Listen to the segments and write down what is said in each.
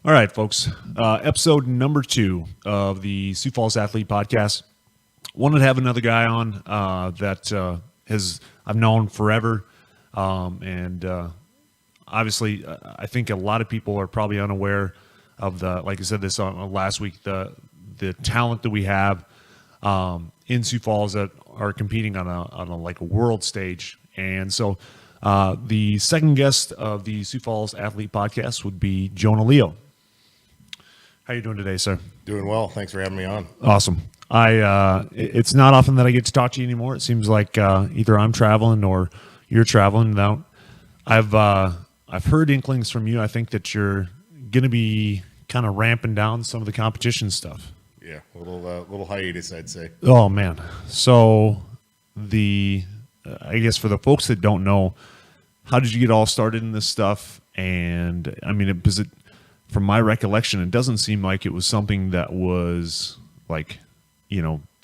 All right, folks. Episode number 2 of the Sioux Falls Athlete Podcast. Wanted to have another guy on that I've known forever, and obviously, I think a lot of people are probably unaware of like I said this on last week, the talent that we have in Sioux Falls that are competing on a like a world stage, and so the second guest of the Sioux Falls Athlete Podcast would be Jona Leo. How you doing today, sir? Doing well. Thanks for having me on. Awesome. It's not often that I get to talk to you anymore. It seems like either I'm traveling or you're traveling. Now, I've heard inklings from you. I think that you're going to be kind of ramping down some of the competition stuff. Yeah, a little hiatus, I'd say. Oh man. So I guess for the folks that don't know, how did you get all started in this stuff? And I mean, from my recollection, it doesn't seem like it was something that was like,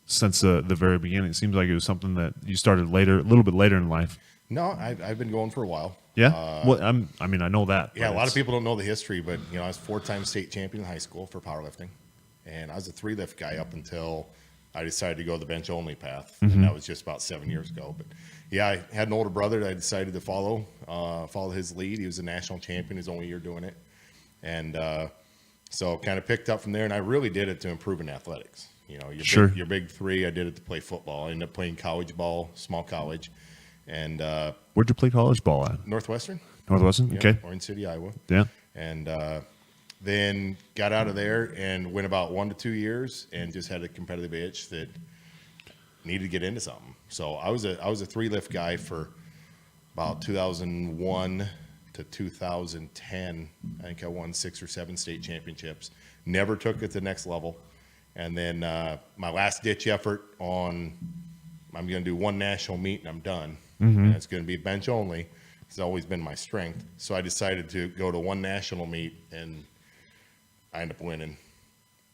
since the very beginning. It seems like it was something that you started later, a little bit later in life. No, I've been going for a while. Yeah. Well, I know that. Yeah, a lot of people don't know the history, but I was 4-time state champion in high school for powerlifting, and I was a 3-lift guy up until I decided to go the bench only path, and that was just about 7 years ago. But yeah, I had an older brother that I decided to follow his lead. He was a national champion his only year doing it. And so kind of picked up from there, and I really did it to improve in athletics. Your big three, I did it to play football. I ended up playing college ball, small college. And where'd you play college ball at? Northwestern. Northwestern, yeah, okay. Orange City, Iowa. Yeah. And then got out of there and went about 1 to 2 years and just had a competitive itch that needed to get into something. So I was a 3-lift guy for about 2001 to 2010. I think I won 6 or 7 state championships. Never took it to the next level. And then my last ditch effort I'm going to do one national meet and I'm done. Mm-hmm. And it's going to be bench only. It's always been my strength. So I decided to go to one national meet and I end up winning.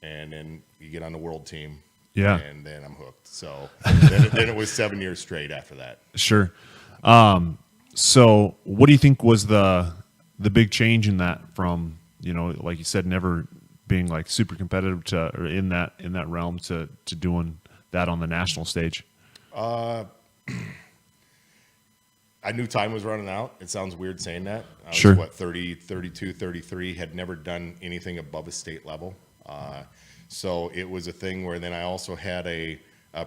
And then you get on the world team. Yeah. And then I'm hooked. So then it was 7 years straight after that. Sure. So what do you think was the big change in that from, like you said, never being like super competitive or in that realm to doing that on the national stage? I knew time was running out. It sounds weird saying that. I was, sure. 30, 32, 33, had never done anything above a state level. So it was a thing where then I also had a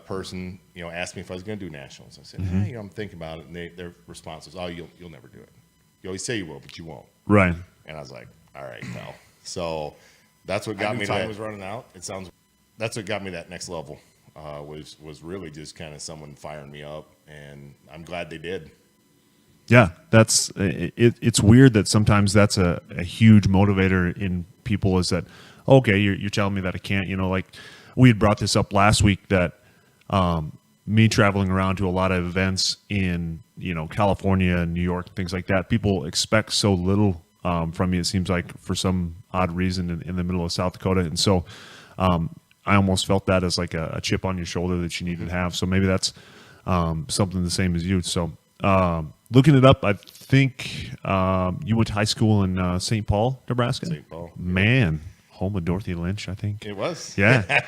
person, asked me if I was going to do nationals. I said, hey, I'm thinking about it. And their response was, oh, you'll never do it. You always say you will, but you won't. Right. And I was like, all right, pal. So that's what got me. Time was running out. That's what got me that next level. Was really just kind of someone firing me up, and I'm glad they did. Yeah, it's weird that sometimes that's a huge motivator in people is that, okay, you're telling me that I can't, like we had brought this up last week that me traveling around to a lot of events in, California and New York and things like that, people expect so little from me, it seems like, for some odd reason in the middle of South Dakota. And so I almost felt that as like a chip on your shoulder that you needed to have. So maybe that's something the same as you. So looking it up, I think you went to high school in St. Paul, Nebraska? St. Paul. Man, home of Dorothy Lynch, I think. It was. Yeah.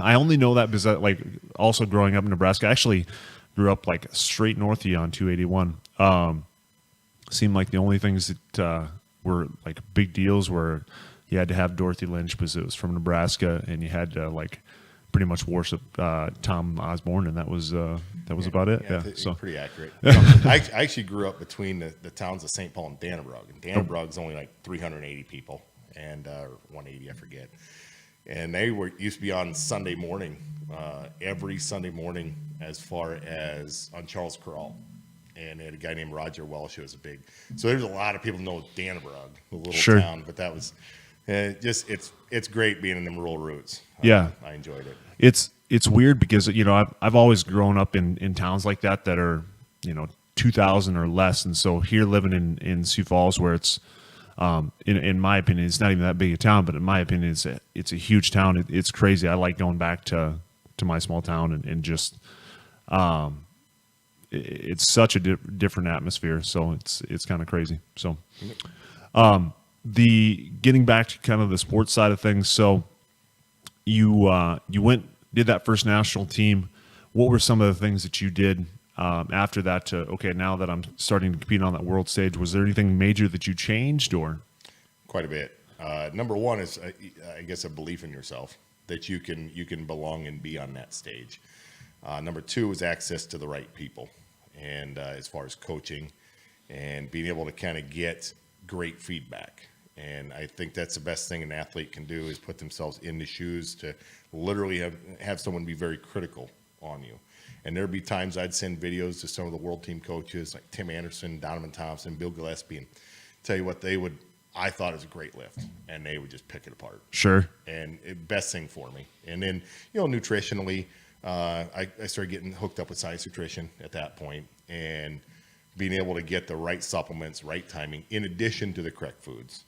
I only know that because like also growing up in Nebraska, I actually grew up like straight north of you on 281. Seemed like the only things that were like big deals were you had to have Dorothy Lynch because it was from Nebraska, and you had to like pretty much worship Tom Osborne, and that was about it. Yeah, so pretty accurate. I actually grew up between the towns of St. Paul and Dannebrog, and Dannebrog is only like 380 people, and 180, I forget. And they used to be on Sunday morning, every Sunday morning, as far as on Charles Corral. And they had a guy named Roger Welsh who was so there's a lot of people know Dannebrog, the little town, but that was it's great being in them rural roots. Yeah, I enjoyed it. It's weird because I've always grown up in towns like that are 2,000 or less, and so here living in Sioux Falls where it's in my opinion it's not even that big a town, but in my opinion it's a huge town. It's crazy. I like going back to my small town and just it's such a different atmosphere. So it's kind of crazy. So the getting back to kind of the sports side of things. So you went did that first national team. What were some of the things that you did after that? To okay, now that I'm starting to compete on that world stage, was there anything major that you changed or? Quite a bit. Number one is, I guess, a belief in yourself that you can belong and be on that stage. Number two is access to the right people, and as far as coaching and being able to kind of get great feedback. And I think that's the best thing an athlete can do is put themselves in the shoes to literally have someone be very critical on you. And there'd be times I'd send videos to some of the world team coaches like Tim Anderson, Donovan Thompson, Bill Gillespie, and tell you what I thought it was a great lift, and they would just pick it apart. Sure. And best thing for me. And then, nutritionally, I started getting hooked up with Science Nutrition at that point, and being able to get the right supplements, right timing, in addition to the correct foods.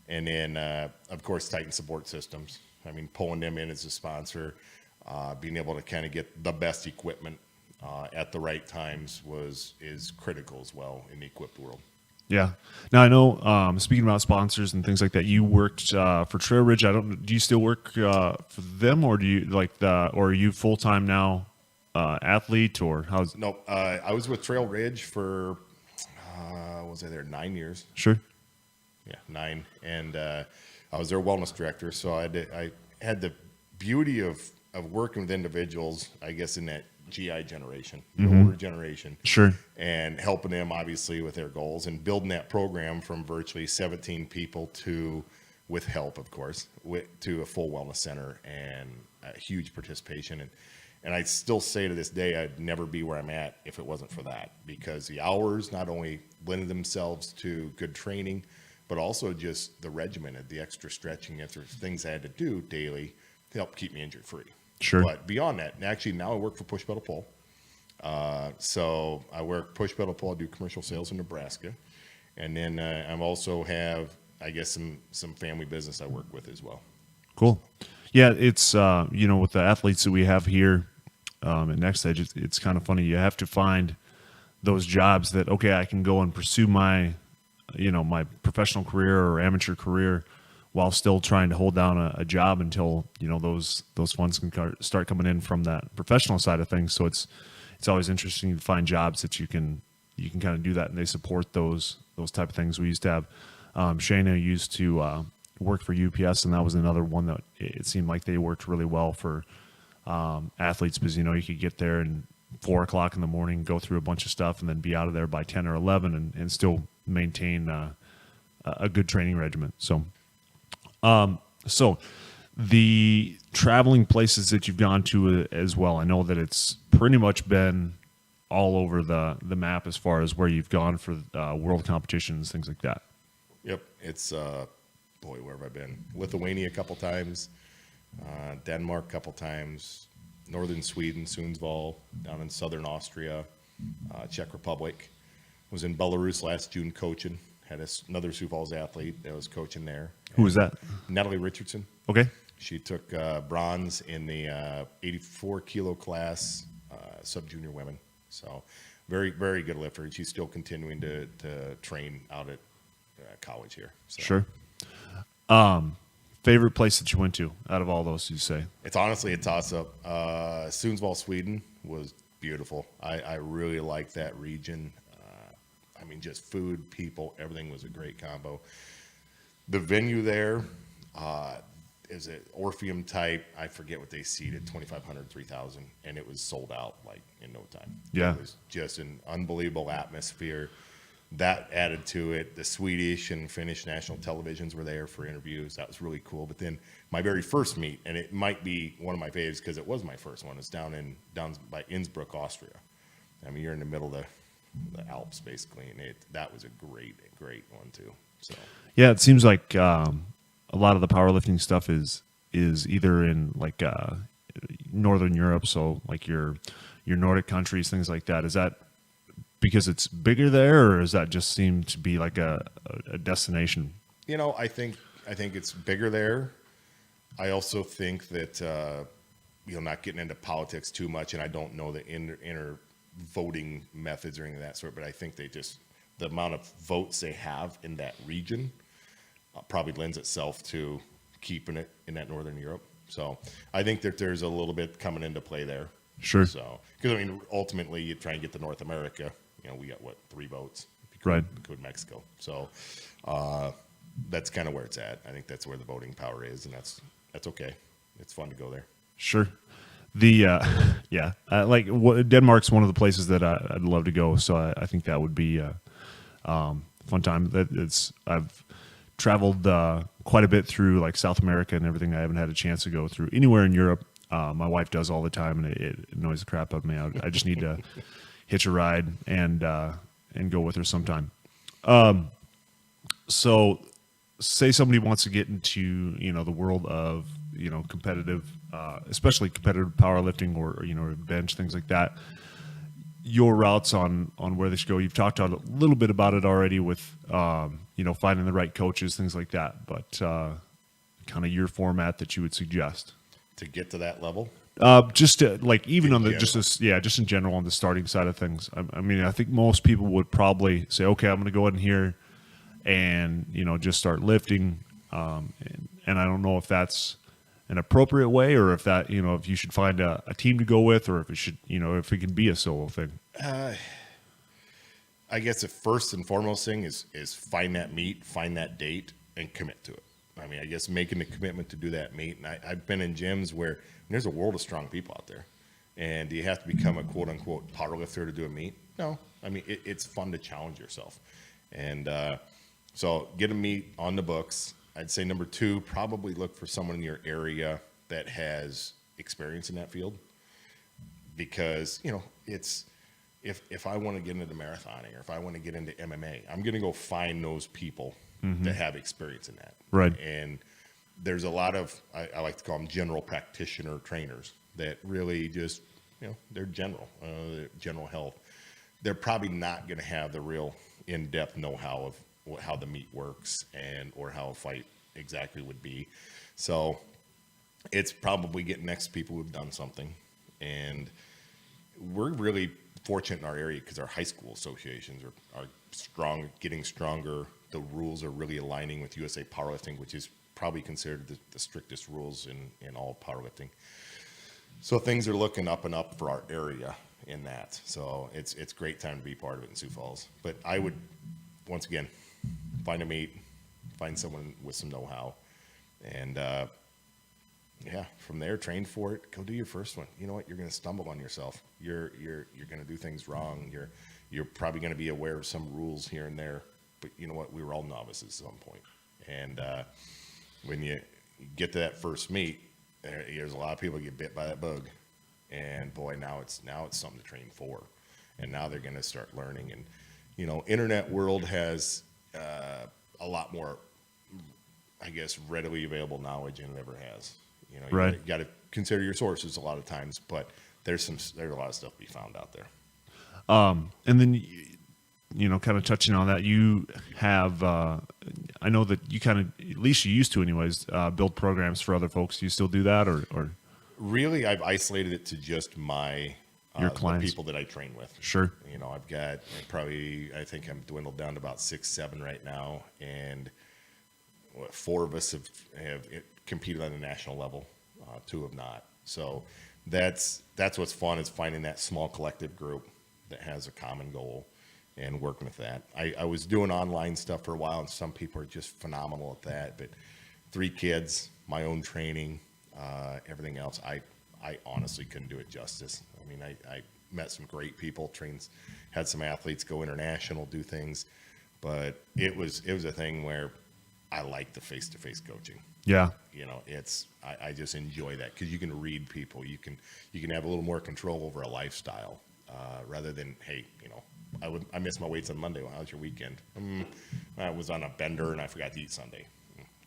And then, of course, Titan Support Systems. I mean, pulling them in as a sponsor, being able to kind of get the best equipment at the right times is critical as well in the equipped world. Yeah. Now I know. Speaking about sponsors and things like that, you worked for Trail Ridge. Do you still work for them, or do you or are you full time now, athlete, or how's? Nope. I was with Trail Ridge for was I there 9 years? Sure. Yeah, 9, and I was their wellness director. So I had the beauty of working with individuals, I guess, in that GI generation, the older generation. Sure. And helping them obviously with their goals and building that program from virtually 17 people to, with help, of course, to a full wellness center and a huge participation. And I still say to this day, I'd never be where I'm at if it wasn't for that, because the hours not only lended themselves to good training, but also just the regimen and the extra stretching, extra things I had to do daily to help keep me injury free. Sure. But beyond that, and actually now I work for Push Pedal Pull. So I work Push Pedal Pull. I do commercial sales in Nebraska, and then I also have, I guess, some family business I work with as well. Cool. Yeah, it's with the athletes that we have here at Next Edge, it's kind of funny. You have to find those jobs that I can go and pursue my my professional career or amateur career while still trying to hold down a job until those funds can start coming in from that professional side of things. So it's always interesting to find jobs that you can kind of do that, and they support those type of things. We used to have Shayna used to work for UPS, and that was another one that it seemed like they worked really well for athletes, because you could get there and 4 o'clock in the morning, go through a bunch of stuff, and then be out of there by 10 or 11 and still maintain a good training regimen. So the traveling places that you've gone to as well, I know that it's pretty much been all over the map as far as where you've gone for world competitions, things like that. Yep. It's, where have I been? Lithuania a couple times, Denmark a couple times, northern Sweden, Sundsvall, down in southern Austria, Czech Republic. Was in Belarus last June coaching. Had another Sioux Falls athlete that was coaching there. Who was that? Natalie Richardson. Okay. She took bronze in the 84 kilo class, sub-junior women. So very, very good lifter. And she's still continuing to train out at college here. So. Sure. Favorite place that you went to out of all those, you say? It's honestly a toss-up. Sundsvall, Sweden was beautiful. I really liked that region. Just food, people, everything was a great combo. The venue there is an Orpheum type. I forget what they seated, 2,500, 3,000, and it was sold out like in no time. Yeah. It was just an unbelievable atmosphere. That added to it. The Swedish and Finnish national televisions were there for interviews. That was really cool. But then my very first meet, and it might be one of my faves because it was my first one, is down by Innsbruck, Austria. You're in the middle of the Alps basically, and that was a great one too. So yeah, it seems like a lot of the powerlifting stuff is either in like Northern Europe, so like your Nordic countries, things like that. Is that because it's bigger there, or does that just seem to be like a destination? I think it's bigger there. I also think that not getting into politics too much, and I don't know the inner voting methods or anything of that sort, but I think the amount of votes they have in that region probably lends itself to keeping it in that Northern Europe. So I think that there's a little bit coming into play there. Sure. So, because I mean, ultimately, you try and get to North America. We got 3 boats. If you Right. Include Mexico. So that's kind of where it's at. I think that's where the boating power is, and that's okay. It's fun to go there. Sure. The Denmark's one of the places that I'd love to go. So I think that would be a fun time. I've traveled quite a bit through like South America and everything. I haven't had a chance to go through anywhere in Europe. My wife does all the time, and it annoys the crap out of me. I just need to hitch a ride and go with her sometime. So say somebody wants to get into the world of competitive, especially competitive powerlifting or bench, things like that. Your routes on where they should go. You've talked a little bit about it already with finding the right coaches, things like that. But kind of your format that you would suggest To get to that level, just like even In on the general. just in general on the starting side of things. I mean, I think most people would probably say, okay, I'm going to go in here and just start lifting. And I don't know if that's an appropriate way, or if that if you should find a team to go with, or if it should if it can be a solo thing. I guess the first and foremost thing is find that meet, find that date, and commit to it. I mean, I guess making the commitment to do that meet. And I've been in gyms where there's a world of strong people out there. And do you have to become a quote unquote power lifter to do a meet? No. I mean, it's fun to challenge yourself. And so get a meet on the books. I'd say number 2, probably look for someone in your area that has experience in that field. Because, it's if I want to get into marathoning or if I want to get into MMA, I'm going to go find those people that have experience in that. Right. And there's a lot of, I like to call them general practitioner trainers that really just, they're general health. They're probably not going to have the real in-depth know-how of how the meet works or how a fight exactly would be. So it's probably getting next to people who've done something. And we're really fortunate in our area because our high school associations are strong, getting stronger. The rules are really aligning with USA Powerlifting, which is probably considered the strictest rules in all powerlifting. So things are looking up and up for our area in that. So it's great time to be part of it in Sioux Falls. But I would, once again, find a meet, find someone with some know-how, and from there, train for it. Go do your first one. You know what? You're going to stumble on yourself. You're going to do things wrong. You're probably going to be aware of some rules here and there. But you know what? We were all novices at some point. And when you get to that first meet, there's a lot of people get bit by that bug. And boy, now it's something to train for. And now they're going to start learning. And internet world has a lot more, I guess, readily available knowledge than it ever has. You got to consider your sources a lot of times, but there's a lot of stuff to be found out there. And then, kind of touching on that, you have, I know that you kind of, at least you used to anyways, build programs for other folks. Do you still do that or? Really, I've isolated it to just your clients, the people that I train with. Sure. I've got I think I'm dwindled down to about 6, 7 right now. And 4 of us have competed on the national level. 2 have not. So that's what's fun, is finding that small collective group that has a common goal and working with that. I was doing online stuff for a while, and some people are just phenomenal at that. But 3 kids, my own training, everything else, I honestly couldn't do it justice. I mean, I met some great people, had some athletes go international, do things, but it was a thing where I like the face-to-face coaching. Yeah. I just enjoy that because you can read people. You can have a little more control over a lifestyle rather than, hey, I missed my weights on Monday. Well, how was your weekend? I was on a bender and I forgot to eat Sunday.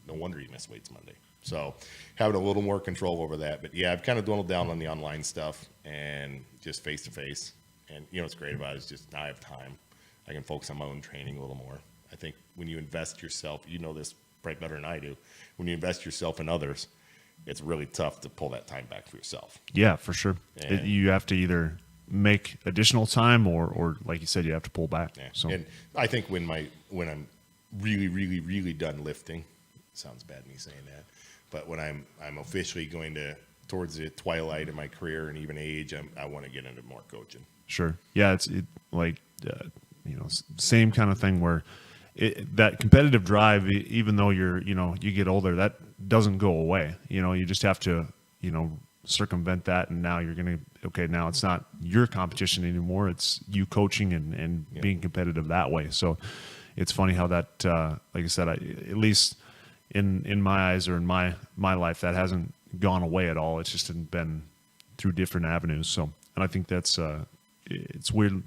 No wonder you missed weights Monday. So having a little more control over that. But yeah, I've kind of dwindled down on the online stuff and just face-to-face. And what's great about it is just now I have time. I can focus on my own training a little more. I think when you invest yourself, this probably better than I do, when you invest yourself in others, it's really tough to pull that time back for yourself. Yeah, for sure. You have to either make additional time or like you said, you have to pull back. Yeah. So, and I think when I'm really, really, really done lifting, sounds bad me saying that, but when I'm officially going towards the twilight of my career and even age, I want to get into more coaching. Sure. Yeah, it's same kind of thing where that competitive drive, even though you get older, that doesn't go away. You just have to, circumvent that, and now now it's not your competition anymore. It's you coaching and being competitive that way. So it's funny how that, like I said, at least in my eyes or in my life, that hasn't gone away at all. It's just been through different avenues. So, and I think that's, it's weird.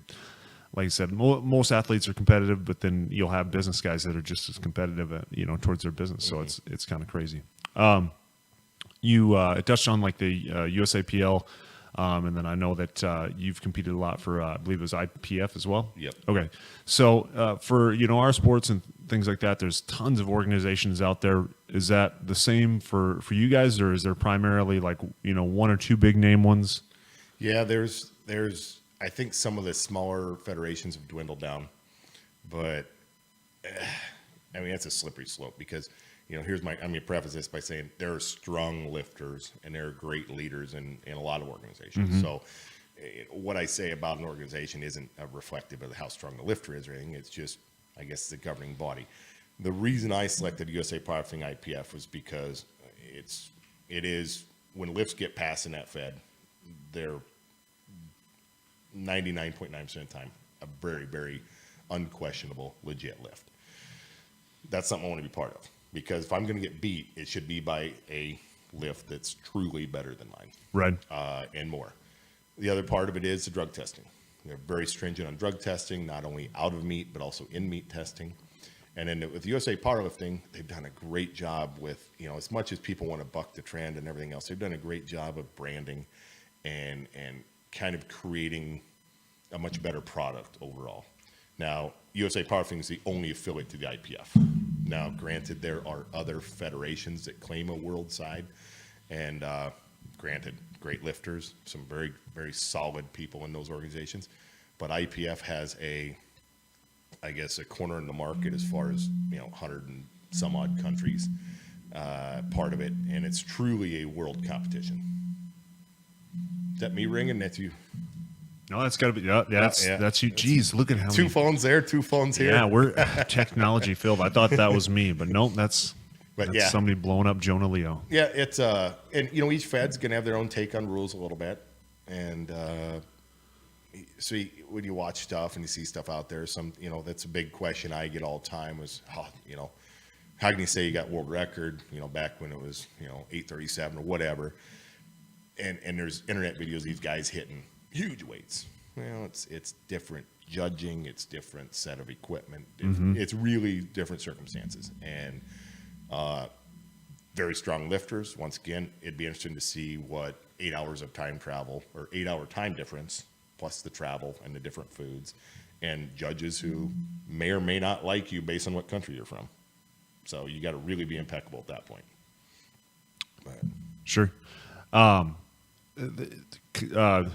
Like I said, most athletes are competitive, but then you'll have business guys that are just as competitive towards their business. So it's kind of crazy. You touched on like the USAPL, and then I know that you've competed a lot for, I believe it was IPF as well. Yep. Okay. So for our sports and things like that, there's tons of organizations out there. Is that the same for you guys, or is there primarily like one or two big name ones? Yeah, there's I think some of the smaller federations have dwindled down, but I mean, that's a slippery slope because, I'm going to preface this by saying there are strong lifters and there are great leaders in a lot of organizations. Mm-hmm. So what I say about an organization isn't reflective of how strong the lifter is or anything. It's just, I guess, the governing body. The reason I selected USA Powerlifting IPF was because it is, when lifts get passed in that fed, they're 99.9% of the time a very, very unquestionable, legit lift. That's something I want to be part of, because if I'm going to get beat, it should be by a lift that's truly better than mine. Right. And more. The other part of it is the drug testing. They're very stringent on drug testing, not only out of meet, but also in meet testing. And then with USA Powerlifting, they've done a great job with, as much as people want to buck the trend and everything else, they've done a great job of branding and kind of creating a much better product overall. Now, USA Powerlifting is the only affiliate to the IPF. Now, granted, there are other federations that claim a world side, and granted, great lifters, some very, very solid people in those organizations, but IPF has a corner in the market as far as 100 and some odd countries part of it, and it's truly a world competition. Is that me ringing? That's you. No, that's got to be. Yeah, that's you. Jeez, look at how two phones there, 2 phones here. Yeah, we're technology filled. I thought that was me, but nope, that's somebody blowing up Jona Leo. Yeah, it's and each fed's gonna have their own take on rules a little bit, and so when you watch stuff and you see stuff out there, that's a big question I get all the time is how can you say you got world record? Back when it was 837 or whatever, and there's internet videos of these guys hitting huge weights. Well, it's different judging, it's different set of equipment. It's really different circumstances, and very strong lifters. Once again, it'd be interesting to see what 8 hours of time travel or 8 hour time difference plus the travel and the different foods, and judges who may or may not like you based on what country you're from. So you got to really be impeccable at that point. But. Sure.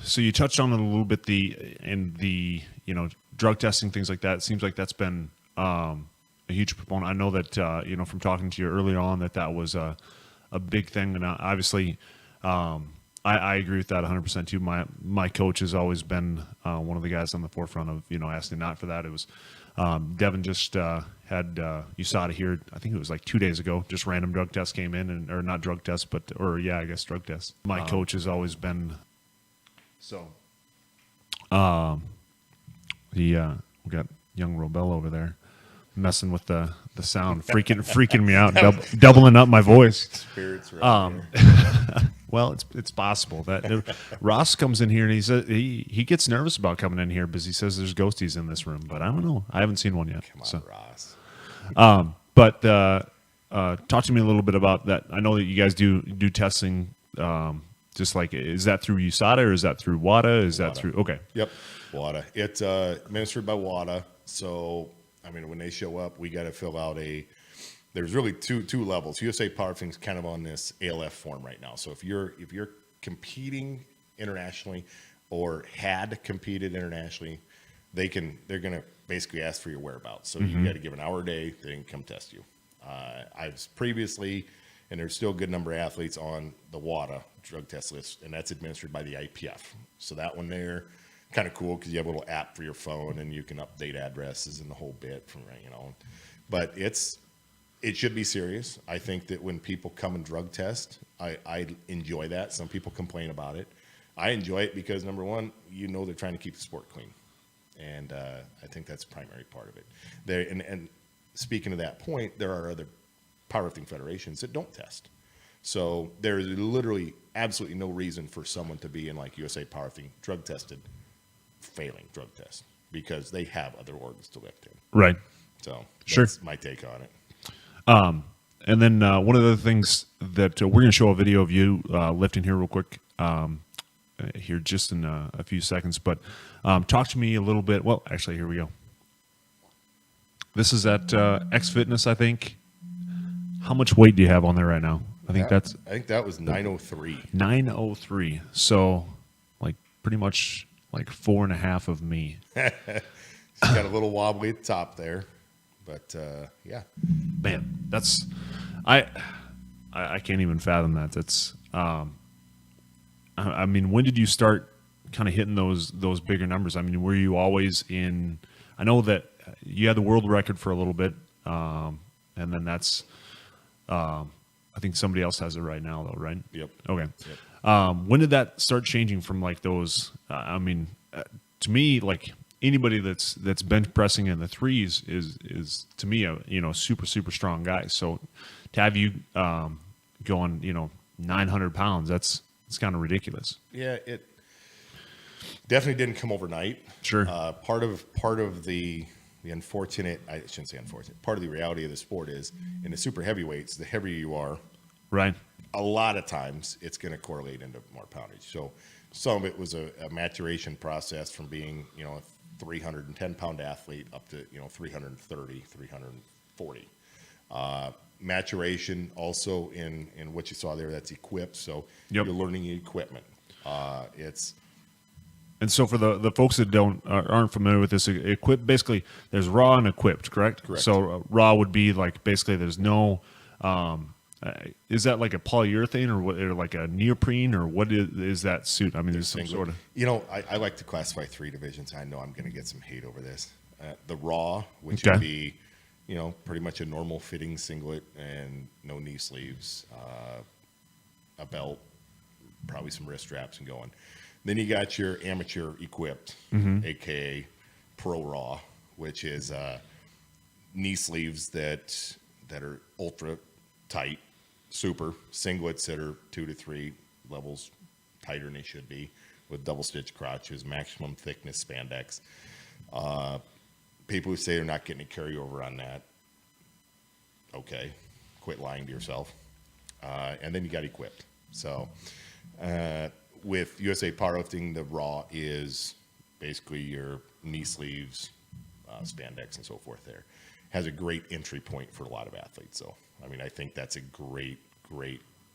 So you touched on it a little bit, the drug testing, things like that. It seems like that's been a huge proponent. I know that from talking to you earlier on that was a big thing, and obviously I agree with that 100% too. My coach has always been one of the guys on the forefront of asking not for that. It was Devin just had USADA here. I think it was like 2 days ago. Just random drug tests came in, or not drug tests, I guess drug tests. My coach has always been so. We got young Robel over there messing with the sound, freaking me out, doubling up my voice. Spirits right here. Well, it's possible that Ross comes in here and he says he gets nervous about coming in here because he says there's ghosties in this room, but I don't know. I haven't seen one yet. Come on, Ross. But talk to me a little bit about that. I know that you guys do testing. Just like, is that through USADA or is that through WADA? Is that through? Okay. Yep, WADA. It's administered by WADA. So I mean, when they show up, we got to fill out there's really two levels. USA Powerlifting is kind of on this ALF form right now. So if you're competing internationally or had competed internationally, they're going to basically ask for your whereabouts. So you got to give an hour a day. They can come test you. I was previously, and there's still a good number of athletes on the WADA drug test list, and that's administered by the IPF. So that one there, kind of cool because you have a little app for your phone and you can update addresses and the whole bit from, you know. But it should be serious. I think that when people come and drug test, I enjoy that. Some people complain about it. I enjoy it because, number one, you know they're trying to keep the sport clean. And I think that's the primary part of it. And speaking of that point, there are other powerlifting federations that don't test. So there is literally absolutely no reason for someone to be in like USA Powerlifting drug tested, failing drug test, because they have other organs to lift in. Right. So Sure. that's my take on it. And then one of the things that we're going to show a video of you lifting here real quick here just in a few seconds. But talk to me a little bit. Well, actually, here we go. This is at X Fitness, I think. How much weight do you have on there right now? I think that was 903. 903. So, like, pretty much like 4.5 of me. She's got a little wobbly at the top there, but yeah. Man, that's I can't even fathom that. That's I mean, when did you start kind of hitting those bigger numbers? I mean, were you always in? I know that you had the world record for a little bit, and then that's. I think somebody else has it right now, though, right? Yep. Okay. Yep. When did that start changing from like those? I mean, to me, like anybody that's bench pressing in the threes is to me a super strong guy. So to have you going 900 pounds, it's kind of ridiculous. Yeah, it definitely didn't come overnight. Sure. Part of the unfortunate, I shouldn't say unfortunate, part of the reality of the sport is in the super heavyweights, the heavier you are, right, a lot of times it's going to correlate into more poundage. So some of it was a maturation process from being, a 310 pound athlete up to, 330, 340. Maturation also in what you saw there, that's equipped. So Yep. you're learning equipment. And so for the folks that aren't familiar with this, equipped, basically there's raw and equipped, correct? Correct. So raw would be like basically there's no, is that like a polyurethane or what, or like a neoprene, or what is that suit? I mean, there's some sort of. I like to classify 3 divisions. I know I'm going to get some hate over this. The raw, which Okay. would be, pretty much a normal fitting singlet and no knee sleeves, a belt, probably some wrist straps and going. Then you got your amateur equipped, aka pro raw, which is knee sleeves that are ultra tight, super singlets that are 2 to 3 levels tighter than they should be, with double stitch crotches, maximum thickness spandex. People who say they're not getting a carryover on that, okay, quit lying to yourself. And then you got equipped. So with USA Powerlifting, the raw is basically your knee sleeves, spandex, and so forth there. Has a great entry point for a lot of athletes. So, I mean, I think that's a great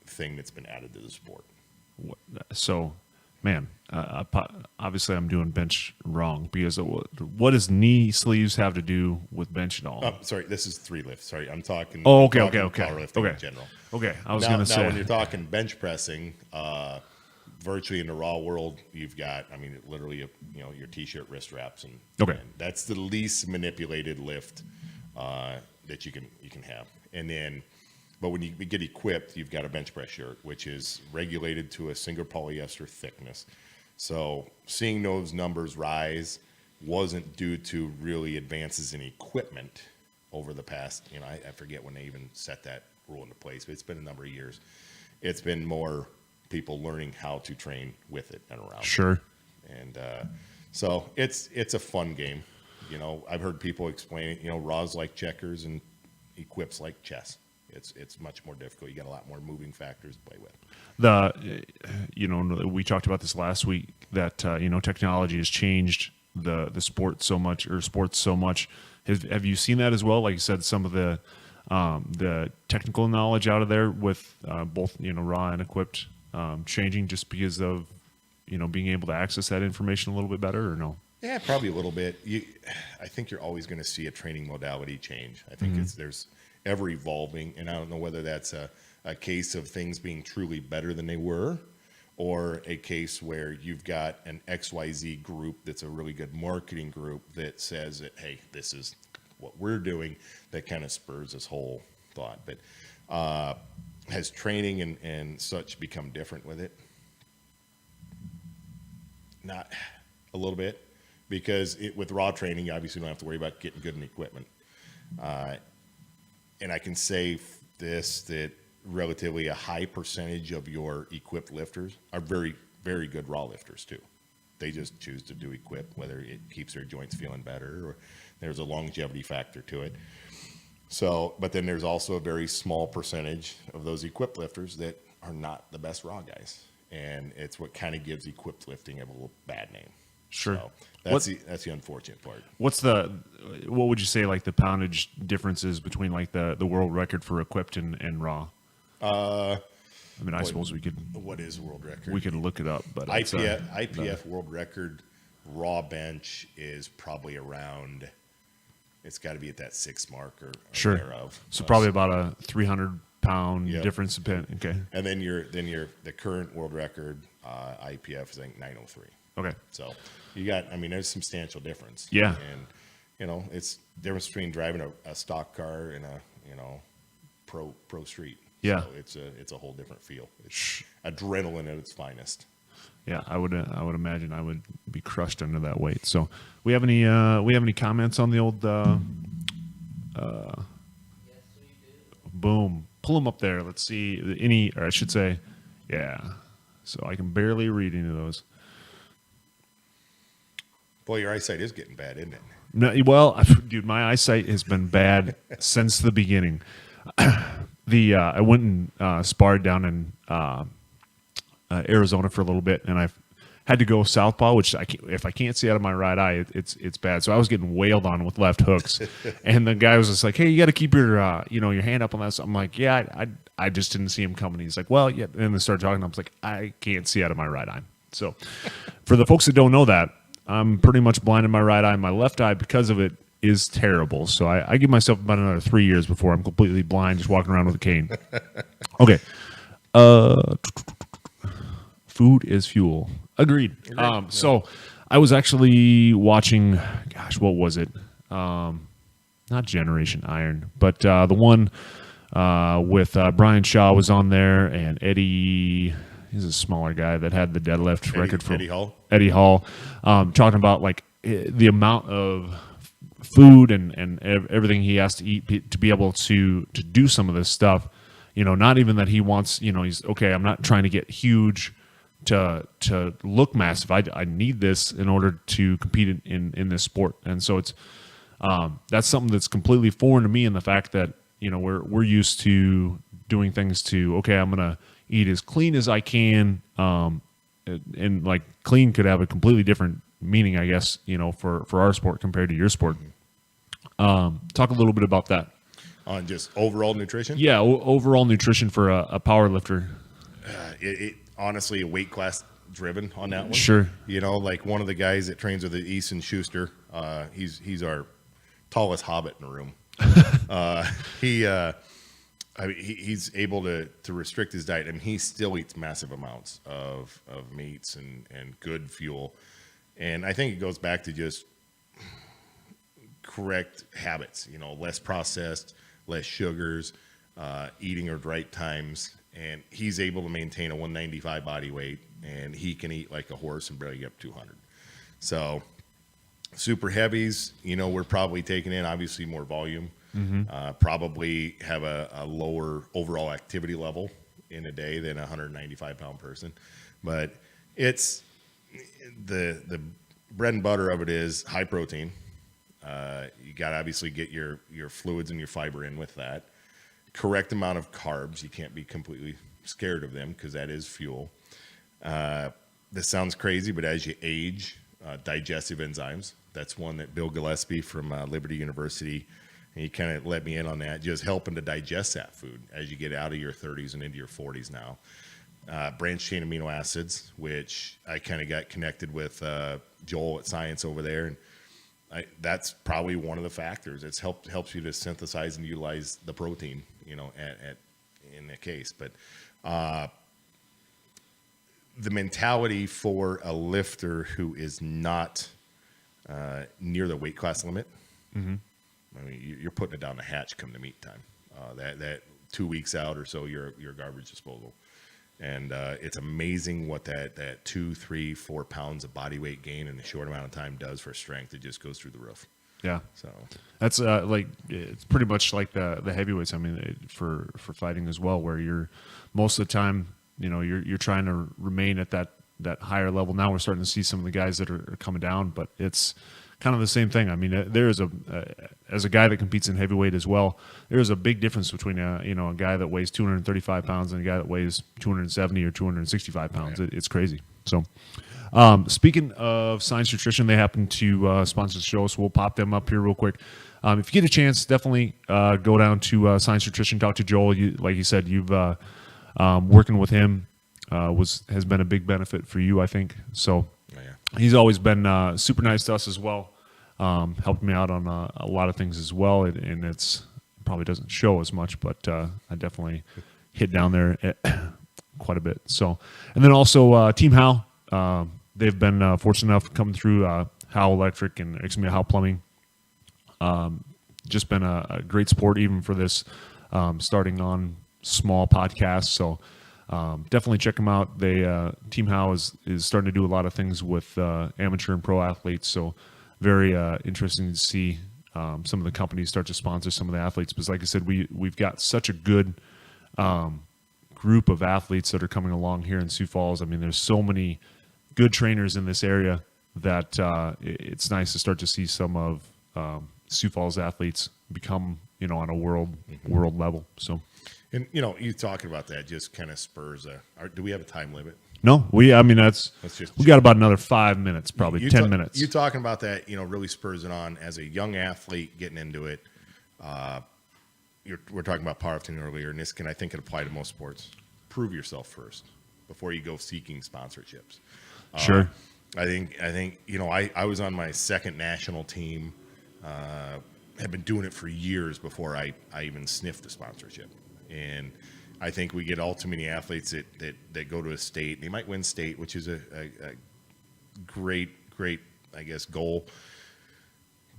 thing that's been added to the sport. So, man, obviously I'm doing bench wrong, because what does knee sleeves have to do with bench at all? Oh, sorry, this is 3 lifts. Sorry, I'm talking. Oh, okay. Powerlifting in general. Okay, I was Now, going to say. when you're talking bench pressing, virtually in the raw world, you've got, I mean, literally, your t-shirt wrist wraps, and that's the least manipulated lift that you can have. And then, but when you get equipped, you've got a bench press shirt, which is regulated to a single polyester thickness. So seeing those numbers rise wasn't due to really advances in equipment over the past, I forget when they even set that rule into place, but it's been a number of years. It's been more people learning how to train with it and around. Sure. And so it's a fun game. I've heard people explain it, raws like checkers and equips like chess. It's much more difficult. You got a lot more moving factors to play with. We talked about this last week, that technology has changed the sport so much, or sports so much. Have you seen that as well? Like you said, some of the technical knowledge out of there with both raw and equipped changing just because of being able to access that information a little bit better, or no? Yeah, probably a little bit. I think you're always going to see a training modality change. I think there's ever evolving, and I don't know whether that's a case of things being truly better than they were, or a case where you've got an XYZ group that's a really good marketing group that says that, hey, this is what we're doing, that kind of spurs this whole thought. But has training and such become different with it? Not a little bit. Because with raw training, you obviously don't have to worry about getting good in equipment. And I can say this, that relatively a high percentage of your equipped lifters are very, very good raw lifters too. They just choose to do equip, whether it keeps their joints feeling better or there's a longevity factor to it. So, but then there's also a very small percentage of those equipped lifters that are not the best raw guys. And it's what kind of gives equipped lifting a little bad name. Sure. So that's the unfortunate part. What would you say like the poundage differences between like the world record for equipped and raw? I mean, I suppose we could. What is world record? We could look it up, but IPF world record raw bench is probably around. It's got to be at that 6 mark or sure. thereof. So probably about a 300-pound difference. Okay. And then the current world record IPF is I think 903. Okay. So you got, I mean, there's substantial difference. Yeah. And, you know, it's difference between driving a stock car and a, pro street. Yeah. So it's a whole different feel. It's adrenaline at its finest. Yeah, I would imagine I would be crushed under that weight. So we have any comments on the old Yes, we do. boom. Pull them up there. Let's see or I should say, yeah. So I can barely read any of those. Boy, your eyesight is getting bad, isn't it? No, well, dude, my eyesight has been bad since the beginning. I went and sparred down in Arizona for a little bit, and I had to go southpaw, which if I can't see out of my right eye, it's bad. So I was getting wailed on with left hooks, and the guy was just like, "Hey, you got to keep your your hand up on that." So I'm like, "Yeah, I just didn't see him coming." He's like, "Well, yeah," and they started talking. I was like, "I can't see out of my right eye." So for the folks that don't know that, I'm pretty much blind in my right eye. My left eye, because of it, is terrible. So I give myself about another 3 years before I'm completely blind, just walking around with a cane. Okay. Food is fuel. Agreed. So I was actually watching, gosh, what was it? Not Generation Iron, but the one with Brian Shaw was on there, and Eddie... He's a smaller guy that had the deadlift record for Eddie Hall, talking about like the amount of food and everything he has to eat to be able to do some of this stuff. Not even that he wants. He's okay. I'm not trying to get huge to look massive. I need this in order to compete in this sport. And so it's that's something that's completely foreign to me. In the fact that we're used to doing things to I'm gonna eat as clean as I can, and like clean could have a completely different meaning, I guess, for our sport compared to your sport. Talk a little bit about that. On just overall nutrition? Yeah, overall nutrition for a power lifter. It honestly, a weight class driven on that one. Sure. Like one of the guys that trains with the Easton Schuster, he's our tallest hobbit in the room. He's able to restrict his diet, and he still eats massive amounts of meats and good fuel. And I think it goes back to just correct habits, less processed, less sugars, eating at right times. And he's able to maintain a 195 body weight, and he can eat like a horse and barely get up 200. So super heavies, we're probably taking in obviously more volume. Mm-hmm. Probably have a lower overall activity level in a day than a 195-pound person, but it's the bread and butter of it is high protein. You got to obviously get your fluids and your fiber in with that. Correct amount of carbs. You can't be completely scared of them because that is fuel. This sounds crazy, but as you age, digestive enzymes. That's one that Bill Gillespie from Liberty University. And he kind of let me in on that, just helping to digest that food as you get out of your 30s and into your 40s now. branched chain amino acids, which I kind of got connected with Joel at Science over there, and that's probably one of the factors. It's helps you to synthesize and utilize the protein, at in the case. But the mentality for a lifter who is not near the weight class limit, Mm-hmm. I mean, you're putting it down the hatch come to meet time. That 2 weeks out or so, you're garbage disposal. And it's amazing what that 2, 3, 4 pounds of body weight gain in a short amount of time does for strength. It just goes through the roof. Yeah. So that's it's pretty much like the heavyweights. I mean, for fighting as well, where you're most of the time, you're trying to remain at that higher level. Now we're starting to see some of the guys that are coming down, but it's kind of the same thing. I mean, there is as a guy that competes in heavyweight as well, there is a big difference between a guy that weighs 235 pounds and a guy that weighs 270 or 265 pounds. Yeah. It's crazy. So, speaking of Science Nutrition, they happen to sponsor the show, so we'll pop them up here real quick. If you get a chance, definitely go down to Science Nutrition, talk to Joel. Like you said, you've working with him has been a big benefit for you, I think. So. He's always been super nice to us as well. Helped me out on a lot of things as well, and it probably doesn't show as much, but I definitely hit down there quite a bit. So, and then also Team Howe, they've been fortunate enough to come through Howe Electric and Howe Plumbing. Just been a great support even for this starting on small podcast. So. Definitely check them out. Team Howe is starting to do a lot of things with amateur and pro athletes. So very interesting to see some of the companies start to sponsor some of the athletes. Because like I said, we've got such a good group of athletes that are coming along here in Sioux Falls. I mean, there's so many good trainers in this area that it's nice to start to see some of Sioux Falls athletes become, on a world level. So. And you talking about that just kind of spurs do we have a time limit? No, we got about another 5 minutes, probably 10 minutes. You talking about that, really spurs it on as a young athlete getting into it. We're talking about powerlifting earlier, and this I think it apply to most sports. Prove yourself first before you go seeking sponsorships. Sure. I think I was on my second national team. Have been doing it for years before I even sniffed a sponsorship. And I think we get all too many athletes that go to a state. They might win state, which is a great, I guess, goal.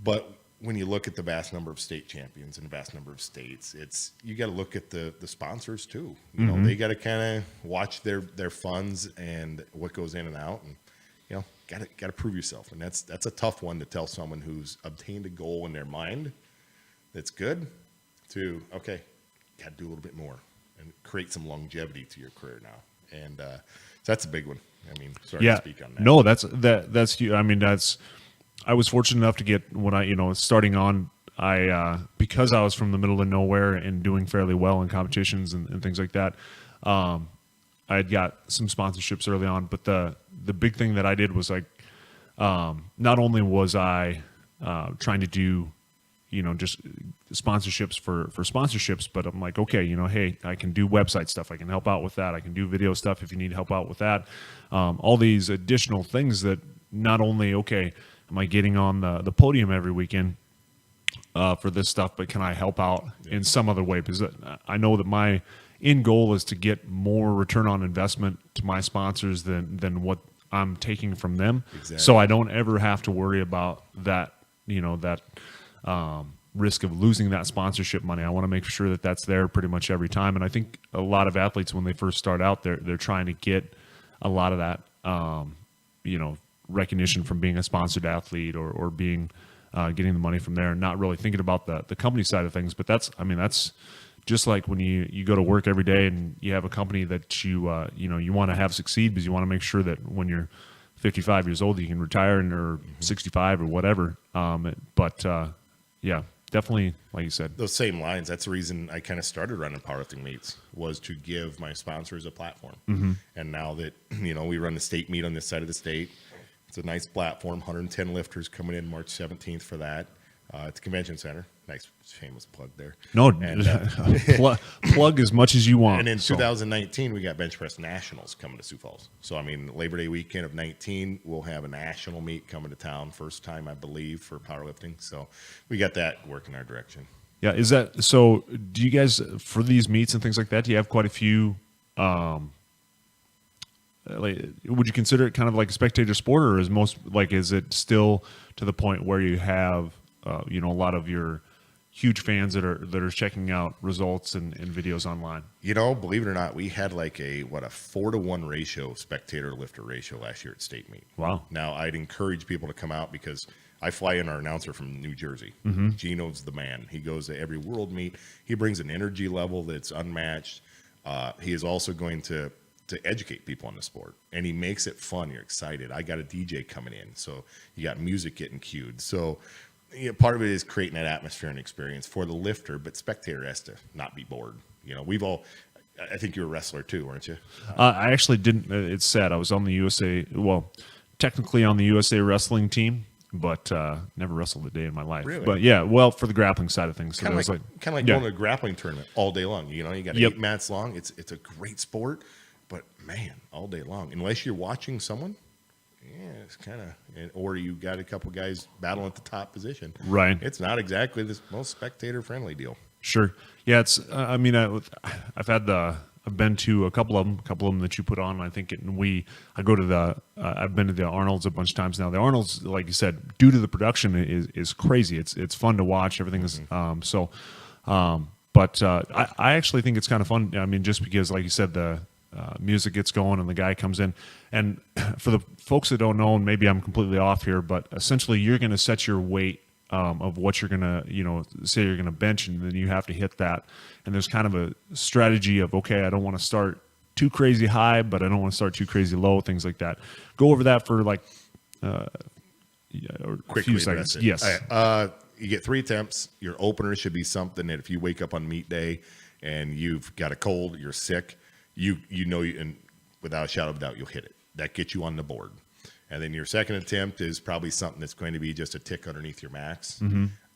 But when you look at the vast number of state champions and the vast number of states, you got to look at the sponsors too. They got to kind of watch their funds and what goes in and out, and got to prove yourself. And that's a tough one to tell someone who's obtained a goal in their mind that's good to got to do a little bit more and create some longevity to your career now. And so that's a big one. I mean, sorry to speak on that. No, that's huge. I mean, I was fortunate enough to get when I, starting on, because I was from the middle of nowhere and doing fairly well in competitions and things like that. I had got some sponsorships early on, but the big thing that I did was not only was I trying to do, just sponsorships for sponsorships, but I'm like, okay, hey, I can do website stuff. I can help out with that. I can do video stuff if you need help out with that. All these additional things that not only, am I getting on the podium every weekend for this stuff, but can I help out in some other way? Because I know that my end goal is to get more return on investment to my sponsors than what I'm taking from them. Exactly. So I don't ever have to worry about that, risk of losing that sponsorship money. I want to make sure that that's there pretty much every time. And I think a lot of athletes, when they first start out, they're trying to get a lot of that, recognition from being a sponsored athlete or being getting the money from there, and not really thinking about the company side of things. But that's just like when you go to work every day and you have a company that you want to have succeed, because you want to make sure that when you're 55 years old, you can retire or 65 or whatever. Yeah, definitely, like you said. Those same lines. That's the reason I kind of started running powerlifting meets, was to give my sponsors a platform. Mm-hmm. And now that, we run the state meet on this side of the state, it's a nice platform, 110 lifters coming in March 17th for that. It's a convention center, Nice shameless plug there. No, And, plug as much as you want. and in so. 2019, we got Bench Press Nationals coming to Sioux Falls. So, I mean, Labor Day weekend of 19, we'll have a national meet coming to town. First time, I believe, for powerlifting. So we got that working our direction. Yeah, is that so? Do you guys, for these meets and things like that, do you have quite a few? Like, would you consider it kind of like a spectator sport, or is it still to the point where you have a lot of your huge fans that are checking out results and videos online? Believe it or not, we had like a 4-to-1 ratio spectator lifter ratio last year at state meet. Wow. Now I'd encourage people to come out because I fly in our announcer from New Jersey. Gino's the man. He goes to every world meet. He brings an energy level that's unmatched. He is also going to educate people on the sport, and he makes it fun. You're excited. I got a DJ coming in, so you got music getting cued. So part of it is creating that atmosphere and experience for the lifter, but spectator has to not be bored. I think you're a wrestler too, weren't you? I actually didn't. It's sad. I was on the USA. Well, technically on the USA wrestling team, but never wrestled a day in my life. Really? But yeah, well, for the grappling side of things. So Kind of like yeah. going to a grappling tournament all day long. You got Yep. 8 mats long. It's a great sport, but man, all day long. Unless you're watching someone, it's kind of, or you got a couple guys battling at the top position. Right. It's not exactly the most spectator friendly deal. Sure. Yeah, it's. I mean, I've been to a couple of them that you put on. I think I've been to the Arnold's a bunch of times now. The Arnold's, like you said, due to the production is crazy. It's fun to watch. Everything is but I actually think it's kind of fun. I mean, just because, like you said, the music gets going and the guy comes in. And for the folks that don't know, and maybe I'm completely off here, but essentially you're going to set your weight of what you're going to, say you're going to bench, and then you have to hit that. And there's kind of a strategy of, okay, I don't want to start too crazy high, but I don't want to start too crazy low, things like that. Go over that for like a few seconds. Yes. All right. You get 3 attempts. Your opener should be something that if you wake up on meet day and you've got a cold, you're sick, and without a shadow of a doubt, you'll hit it. That gets you on the board. And then your second attempt is probably something that's going to be just a tick underneath your max.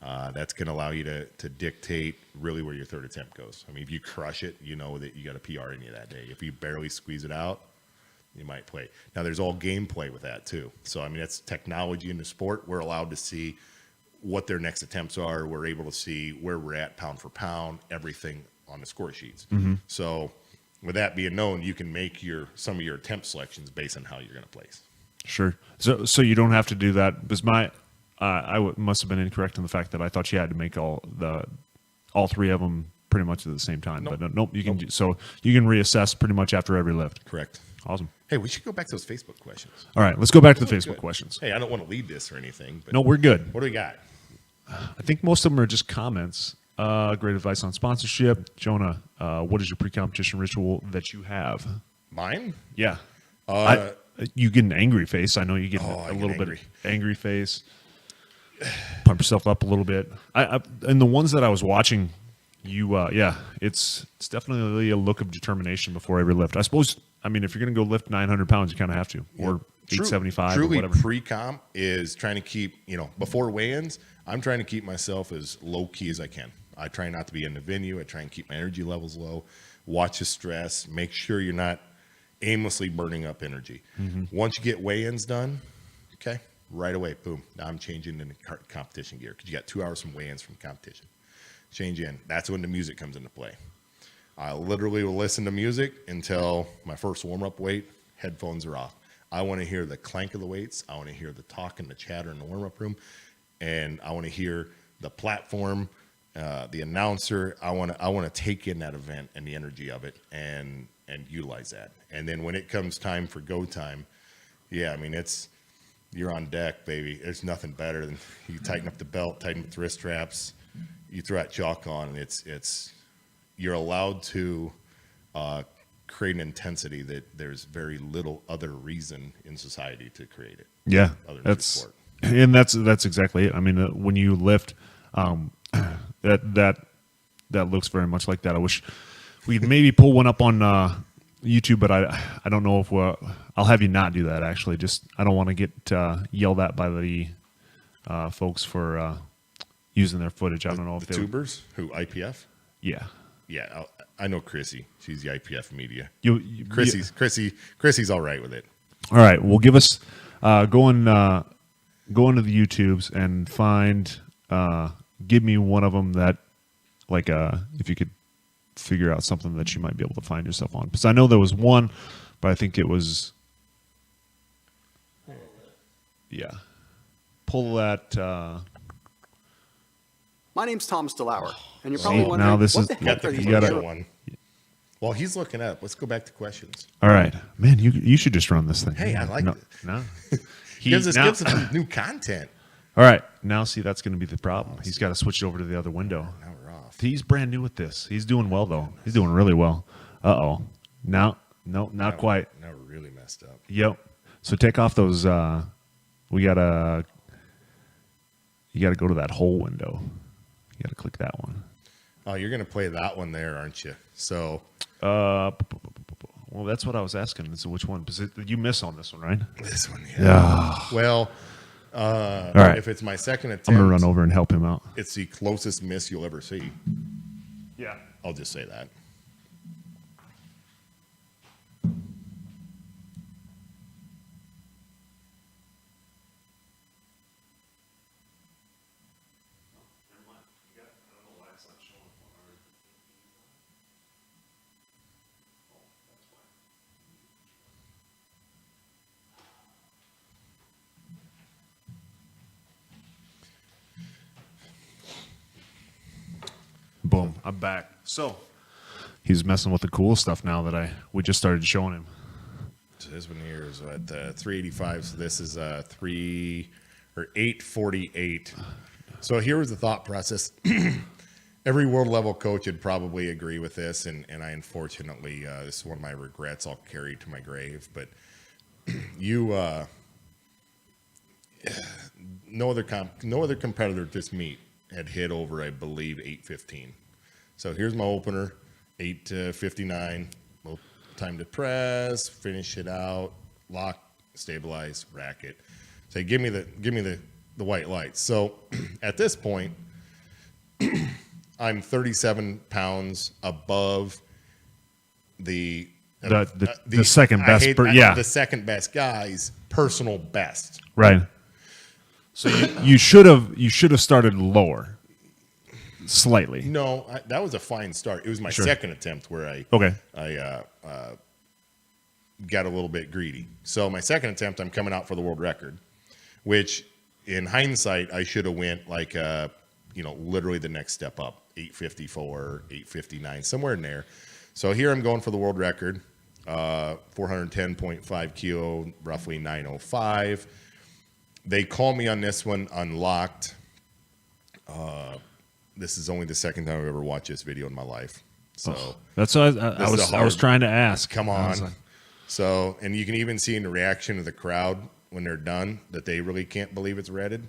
That's going to allow you to dictate really where your third attempt goes. I mean, if you crush it, you know that you got a PR in you that day. If you barely squeeze it out, you might play. Now, there's all gameplay with that too. So, I mean, that's technology in the sport. We're allowed to see what their next attempts are. We're able to see where we're at pound for pound, everything on the score sheets. So, with that being known, you can make some of your attempt selections based on how you're going to place. Sure. So you don't have to do that, because must have been incorrect in the fact that I thought you had to make all 3 of them pretty much at the same time. Nope. But nope, you can. So you can reassess pretty much after every lift. Correct. Awesome. Hey, we should go back to those Facebook questions. All right, let's go back to the Facebook Good. questions. Hey, I don't want to lead this or anything, but No, we're good. what do we got? I think most of them are just comments. Great advice on sponsorship. Jonah, what is your pre-competition ritual that you have? Mine? Yeah. You get an angry face. I know you get I a get little angry. bit angry face. Pump yourself up a little bit. And the ones that I was watching, it's definitely a look of determination before every lift. I suppose, I mean, if you're going to go lift 900 pounds, you kind of have to, or 875 or Truly, whatever. pre-comp is trying to keep, before weigh-ins, I'm trying to keep myself as low-key as I can. I try not to be in the venue. I try and keep my energy levels low, watch the stress, make sure you're not aimlessly burning up energy. Once you get weigh-ins done, okay, right away, boom, now I'm changing into competition gear, because you got 2 hours from weigh-ins from competition. Change in. That's when the music comes into play. I literally will listen to music until my first warm-up weight, headphones are off. I want to hear the clank of the weights. I want to hear the talk and the chatter in the warm-up room, and I want to hear the platform, the announcer. I want to take in that event and the energy of it and utilize that. And then when it comes time for go time, I mean, you're on deck, baby. There's nothing better than you tighten up the belt, tighten up the wrist straps, you throw that chalk on, and you're allowed to create an intensity that there's very little other reason in society to create it. Yeah, other than that's sport. And that's exactly it. I mean, when you lift, that looks very much like that. I wish we'd maybe pull one up on YouTube, but I don't know if I'll have you not do that. Actually, just I don't want to get yelled at by the folks for using their footage. I don't know if The they tubers who IPF. Yeah. Yeah, I know Chrissy. She's the IPF media. Chrissy's Chrissy's all right with it. all right. Well, give us go into the YouTubes and find give me one of them that like if you could figure out something that you might be able to find yourself on, because I know there was one, but I think it was pull that. My name's Thomas DeLauer, and you're probably now wondering, this what is- the Got heck the are these gotta- commercial doing? one. While he's looking up, let's go back to questions. All right, man. You should just run this thing. Hey, I like no, it. No, Gives now- us some new content. All right, now see that's going to be the problem. He's got to switch it over to the other window. Now we're off. He's brand new with this. He's doing well though. He's doing really well. No, not quite. Now we're really messed up. Yep. So take off those. You gotta go to that whole window. You gotta click that one. Oh, you're gonna play that one there, aren't you? So Well, that's what I was asking. So which one? Because you miss on this one, right? this one, Yeah. Well, right. if it's my second attempt, I'm gonna run over and help him out. It's the closest miss you'll ever see. Yeah. I'll just say that. Boom. I'm back. So he's messing with the cool stuff now that we just started showing him. So this one here is at 385. So this is 848. So here was the thought process. Every world level coach would probably agree with this, and I unfortunately this is one of my regrets I'll carry to my grave. But no other competitor at this meet had hit over, I believe, 815. So here's my opener, 859. Well, time to press, finish it out, lock, stabilize, racket. So give me the white lights. So at this point, I'm 37 pounds above the second best. the second best guy's personal best. Right. So you should have started lower, slightly. No, that was a fine start. It was my second attempt where I got a little bit greedy. So my second attempt, I'm coming out for the world record, which in hindsight I should have went like literally the next step up, 854, 859, somewhere in there. So here I'm going for the world record, 410.5 kilo, roughly 905. They call me on this one unlocked. This is only the second time I've ever watched this video in my life. So that's what I was trying to ask. Come on. So, and you can even see in the reaction of the crowd when they're done that they really can't believe it's redded.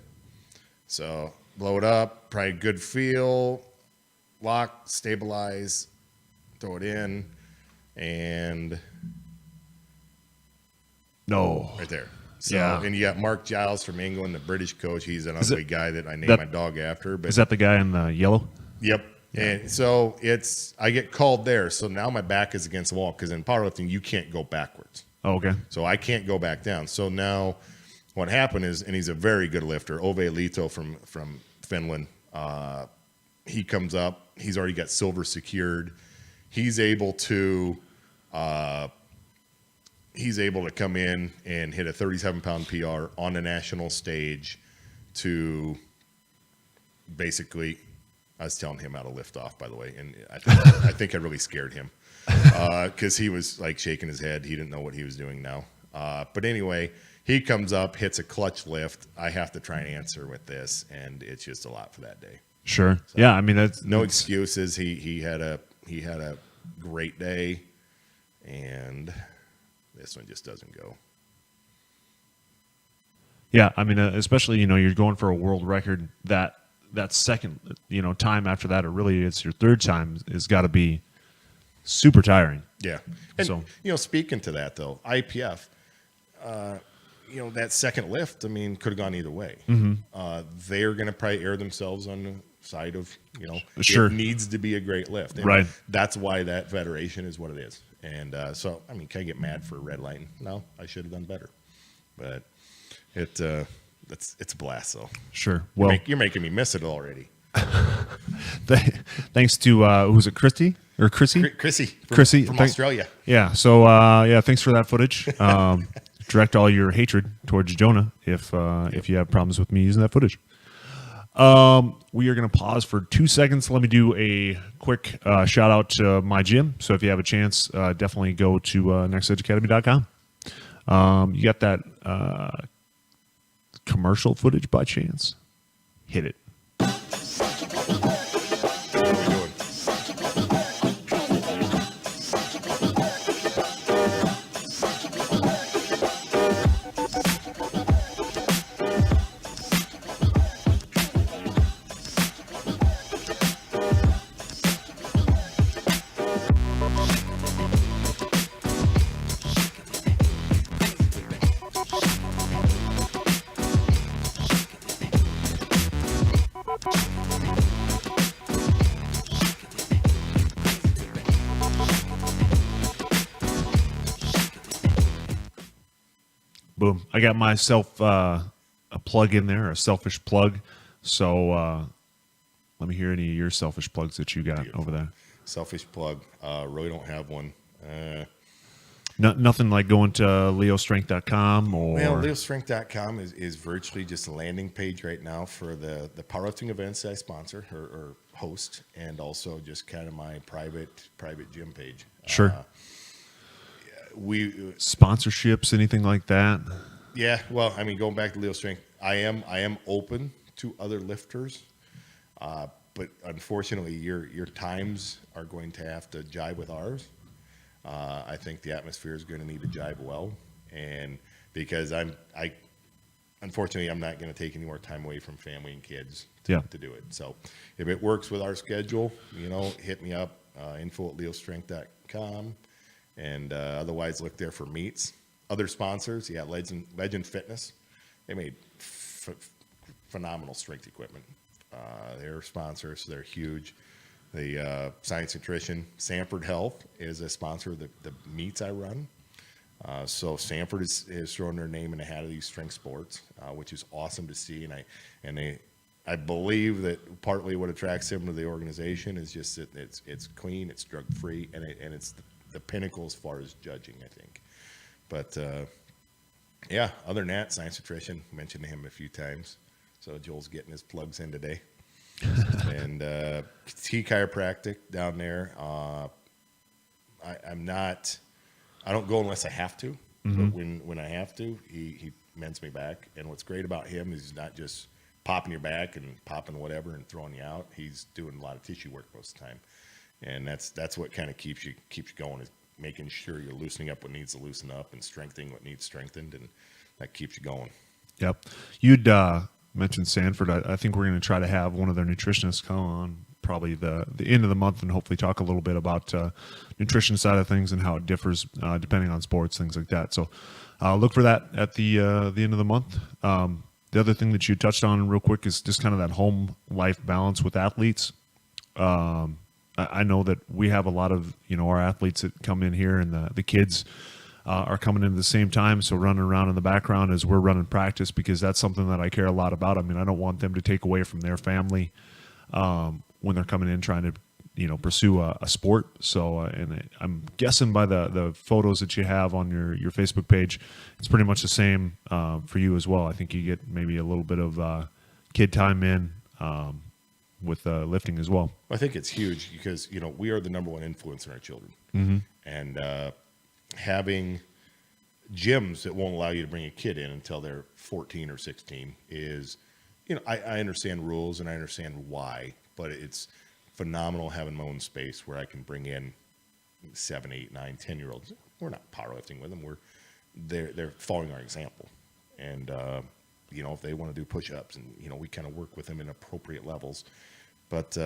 So blow it up, probably good feel, lock, stabilize, throw it in, and no, right there. So, yeah. And you got Mark Giles from England, the British coach. He's an ugly guy that I named my dog after. But is that the guy in the yellow? Yep. Yeah. And so I get called there. So now my back is against the wall because in powerlifting you can't go backwards. Oh, okay. So I can't go back down. So now what happened is, and he's a very good lifter, Ove Lito from Finland. He comes up. He's already got silver secured. He's able to come in and hit a 37-pound PR on the national stage to basically, I was telling him how to lift off, by the way, and I think I really scared him because he was like shaking his head. He didn't know what he was doing now. But anyway, he comes up, hits a clutch lift. I have to try and answer with this, and it's just a lot for that day. Sure. So, yeah, I mean that's no excuses. He had a great day, and this one just doesn't go. Yeah, I mean, especially you're going for a world record. That second time after that, or really it's your third time, has got to be super tiring. Yeah, and so speaking to that though, IPF, that second lift, I mean, could have gone either way. They're going to probably err themselves on the side of, Sure. it needs to be a great lift. And Right. that's why that federation is what it is. And so, I mean, can I get mad for red lighting? No, I should have done better. But it's a blast, though. Sure. Well, You're making me miss it already. Thanks to who's it, Christy or Chrissy? Chrissy from thank- Australia. Yeah. So thanks for that footage. Direct all your hatred towards Jonah if you have problems with me using that footage. We are going to pause for 2 seconds. Let me do a quick shout out to my gym. So if you have a chance, definitely go to nextedgeacademy.com. You got that commercial footage by chance? Hit it. What are we doing? Boom. I got myself a plug in there, a selfish plug. So let me hear any of your selfish plugs that you got over there. Selfish plug. Really don't have one. Nothing like going to leostrength.com or... Well, leostrength.com is virtually just a landing page right now for the powerlifting events that I sponsor or host, and also just kind of my private gym page. Sure. Sponsorships, anything like that? Yeah, well, I mean, going back to Leo Strength, I am open to other lifters, but unfortunately, your times are going to have to jive with ours. I think the atmosphere is going to need to jive well, and because unfortunately, I'm not going to take any more time away from family and kids to do it. So, if it works with our schedule, hit me up, info@leostrength.com. And otherwise, look there for meets. Other sponsors, Legend Fitness. They made phenomenal strength equipment. They're sponsors. They're huge. The Science Nutrition. Sanford Health is a sponsor of the meets I run. So Sanford is throwing their name in the hat of these strength sports, which is awesome to see. And I believe that partly what attracts them to the organization is just that it's clean, it's drug free, and it's the pinnacle as far as judging, I think. But other than that, Science Nutrition, mentioned him a few times. So Joel's getting his plugs in today. And T Chiropractic down there. I don't go unless I have to. But when I have to, he mends me back. And what's great about him is he's not just popping your back and popping whatever and throwing you out. He's doing a lot of tissue work most of the time. And that's what kind of keeps you going, is making sure you're loosening up what needs to loosen up and strengthening what needs strengthened, and that keeps you going. Yep. You'd mentioned Sanford. I think we're going to try to have one of their nutritionists come on probably the end of the month and hopefully talk a little bit about nutrition side of things and how it differs depending on sports, things like that. So look for that at the end of the month. The other thing that you touched on real quick is just kind of that home life balance with athletes. I know that we have a lot of, our athletes that come in here, and the kids are coming in at the same time. So running around in the background as we're running practice, because that's something that I care a lot about. I mean, I don't want them to take away from their family when they're coming in trying to, pursue a sport. So, and I'm guessing by the photos that you have on your Facebook page, it's pretty much the same for you as well. I think you get maybe a little bit of kid time in with lifting as well. I think it's huge because, we are the number one influence in our children. And having gyms that won't allow you to bring a kid in until they're 14 or 16 is, I understand rules and I understand why, but it's phenomenal having my own space where I can bring in 7, 8, 9, 10-year-olds. We're not powerlifting with them. They're following our example. And, if they want to do push-ups, and, we kind of work with them in appropriate levels. But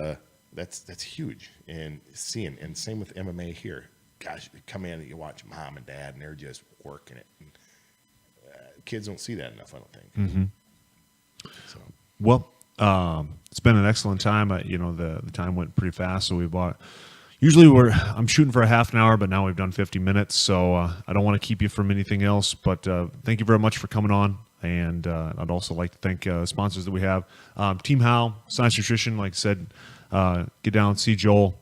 that's huge. And same with MMA here. Gosh, you come in and you watch mom and dad, and they're just working it. And, kids don't see that enough, I don't think. So Well, it's been an excellent time. The time went pretty fast, so usually I'm shooting for a half an hour, but now we've done 50 minutes, so I don't want to keep you from anything else, but thank you very much for coming on, and I'd also like to thank sponsors that we have. Team How, Science Nutrition, like I said, get down, see Joel.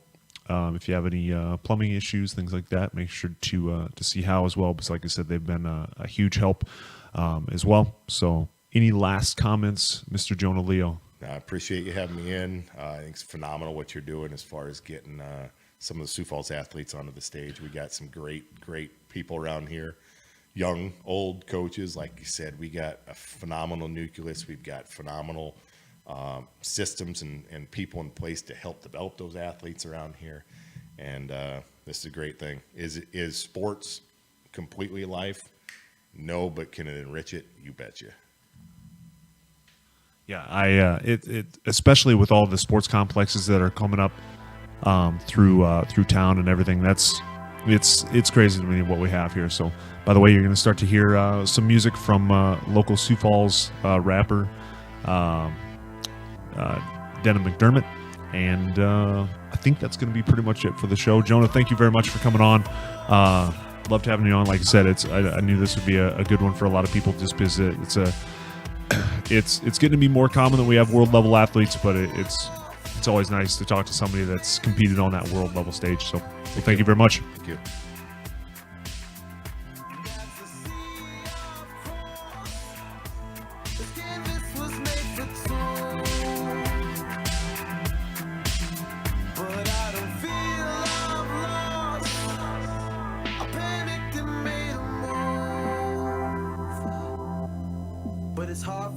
If you have any plumbing issues, things like that, make sure to see How as well, because like I said, they've been a huge help as well. So any last comments, Mr. Jona Leo? I appreciate you having me in. I think it's phenomenal what you're doing as far as getting some of the Sioux Falls athletes onto the stage. We got some great people around here, young, old coaches. Like you said, we got a phenomenal nucleus. We've got phenomenal systems and people in place to help develop those athletes around here. And this is a great thing. Is sports completely life? No, but can it enrich it? You betcha. Yeah, it especially with all the sports complexes that are coming up through town and everything. It's crazy to me what we have here. So, by the way, you're going to start to hear some music from local Sioux Falls rapper Denham McDermott, and I think that's going to be pretty much it for the show. Jona, thank you very much for coming on. Loved having you on. Like I said, I knew this would be a good one for a lot of people, just because it's getting to be more common that we have world level athletes, but it's always nice to talk to somebody that's competed on that world level stage. So, thank you very much. Thank you. But it's hard